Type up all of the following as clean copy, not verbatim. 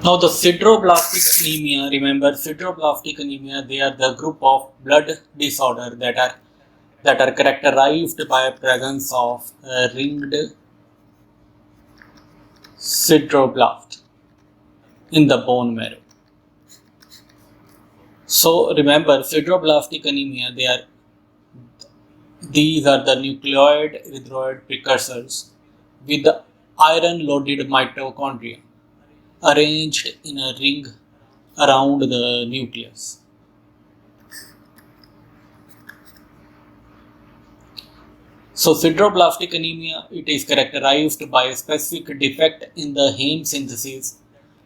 Now the sideroblastic anemia, remember sideroblastic anemia, they are the group of blood disorder that are characterized by presence of ringed sideroblast in the bone marrow. So remember sideroblastic anemia, these are the nucleoid erythroid precursors with the iron loaded mitochondria arranged in a ring around the nucleus. So sideroblastic anemia, it is characterized by a specific defect in the heme synthesis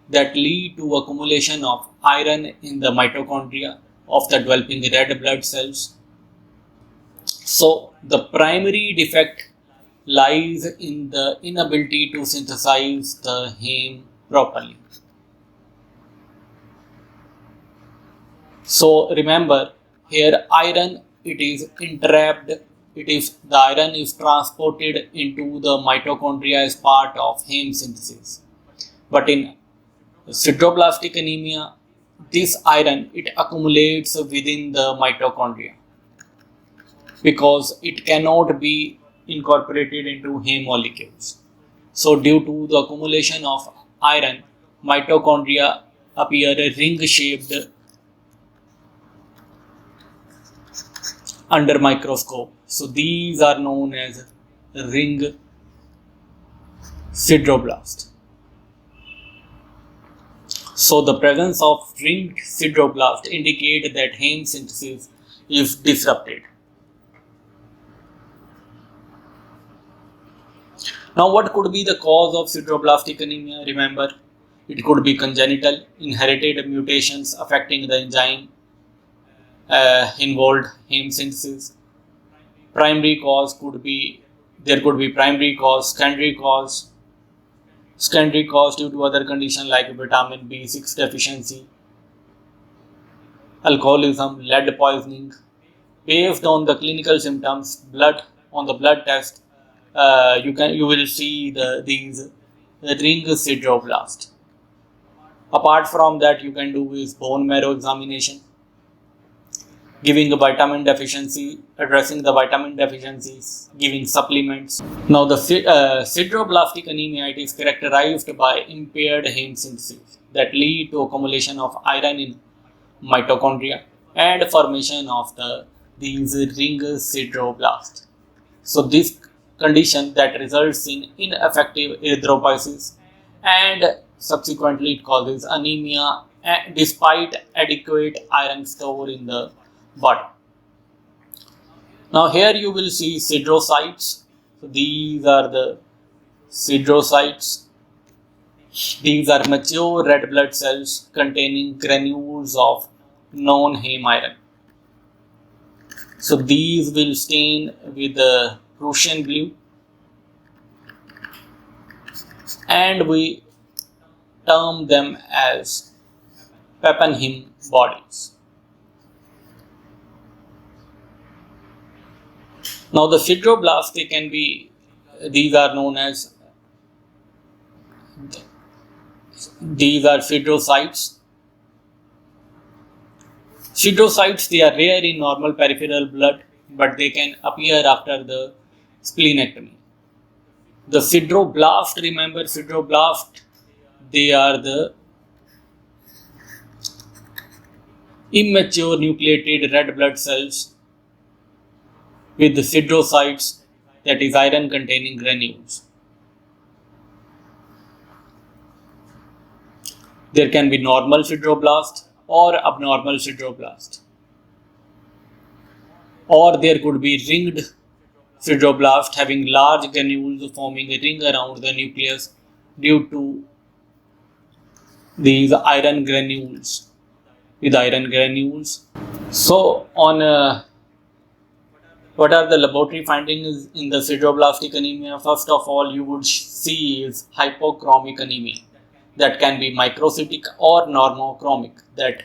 that lead to accumulation of iron in the mitochondria of the developing red blood cells. So the primary defect lies in the inability to synthesize the heme properly. So remember here iron, it is entrapped, the iron is transported into the mitochondria as part of heme synthesis. But in sideroblastic anemia, this iron, it accumulates within the mitochondria because it cannot be incorporated into heme molecules. So due to the accumulation of iron, mitochondria appear ring shaped under microscope. So these are known as ring sideroblast. So the presence of ringed sideroblast indicate that heme synthesis is disrupted. Now what could be the cause of sideroblastic anemia? Remember, it could be congenital, inherited mutations affecting the enzyme involved heme synthesis. Primary cause there could be primary cause, secondary cause due to other conditions like vitamin B6 deficiency, alcoholism, lead poisoning. Based on the clinical symptoms, blood test, you will see these ring sideroblast. Apart from that, you can do is bone marrow examination, giving a vitamin deficiency, addressing the vitamin deficiencies, giving supplements. Now the sideroblastic anemia, it is characterized by impaired heme synthesis that lead to accumulation of iron in mitochondria and formation of these ring sideroblasts. So this condition that results in ineffective erythropoiesis and subsequently it causes anemia despite adequate iron store in the body. Now here you will see siderocytes. So these are the siderocytes. These are mature red blood cells containing granules of non-heme iron. So these will stain with the Prussian blue and we term them as Pappenheim bodies. Now the sideroblasts, these are known as, these are siderocytes. Siderocytes, they are rare in normal peripheral blood, but they can appear after the splenectomy. The sideroblast, remember sideroblast, they are the immature nucleated red blood cells with the siderocytes, that is iron containing granules. There can be normal sideroblast or abnormal sideroblast, or there could be ringed sideroblast having large granules forming a ring around the nucleus due to these iron granules with iron granules. So what are the laboratory findings in the sideroblastic anemia? First of all, you would see is hypochromic anemia that can be microcytic or normochromic that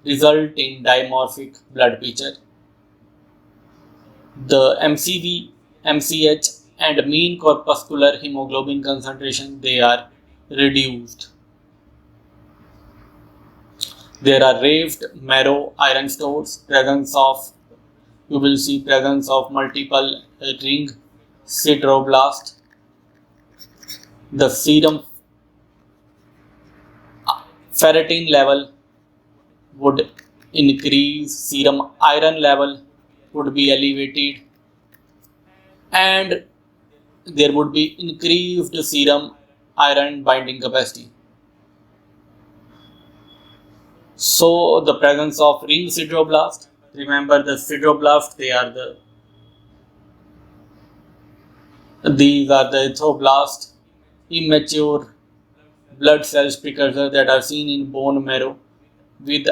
result in dimorphic blood picture. The MCV, MCH and mean corpuscular hemoglobin concentration, they are reduced. There are raised marrow iron stores, you will see presence of multiple ring sideroblast. The serum ferritin level would increase, serum iron level would be elevated, and there would be increased serum iron binding capacity. So the presence of ring sideroblast, remember the sideroblast, these are the erythroblast, immature blood cells precursor that are seen in bone marrow with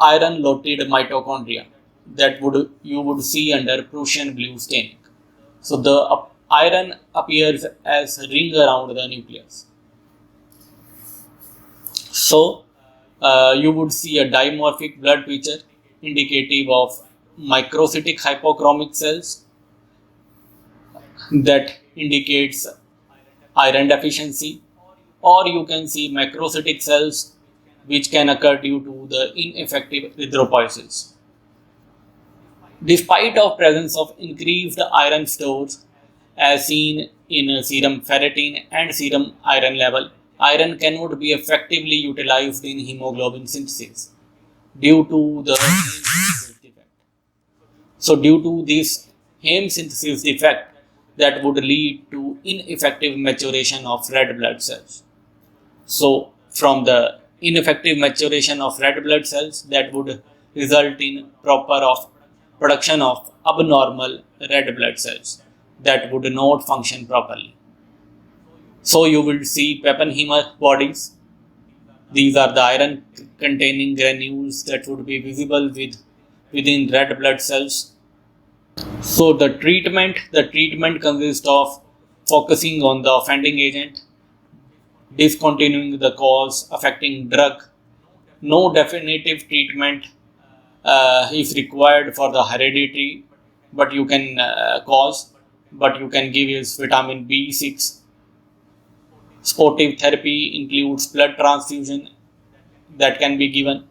iron loaded mitochondria that you would see under Prussian blue staining. So the iron appears as ring around the nucleus. So you would see a dimorphic blood picture indicative of microcytic hypochromic cells that indicates iron deficiency, or you can see macrocytic cells which can occur due to the ineffective erythropoiesis. Despite of presence of increased iron stores as seen in serum ferritin and serum iron level, iron cannot be effectively utilized in hemoglobin synthesis due to the heme synthesis defect. So due to this heme synthesis defect, that would lead to ineffective maturation of red blood cells. So from the ineffective maturation of red blood cells, that would result in production of abnormal red blood cells that would not function properly. So you will see Pappenheimer bodies. These are the iron containing granules that would be visible within red blood cells. So the treatment consists of focusing on the offending agent, discontinuing the cause affecting drug. No definitive treatment is required for the heredity, but you can but you can give is vitamin B6. Supportive therapy includes blood transfusion that can be given.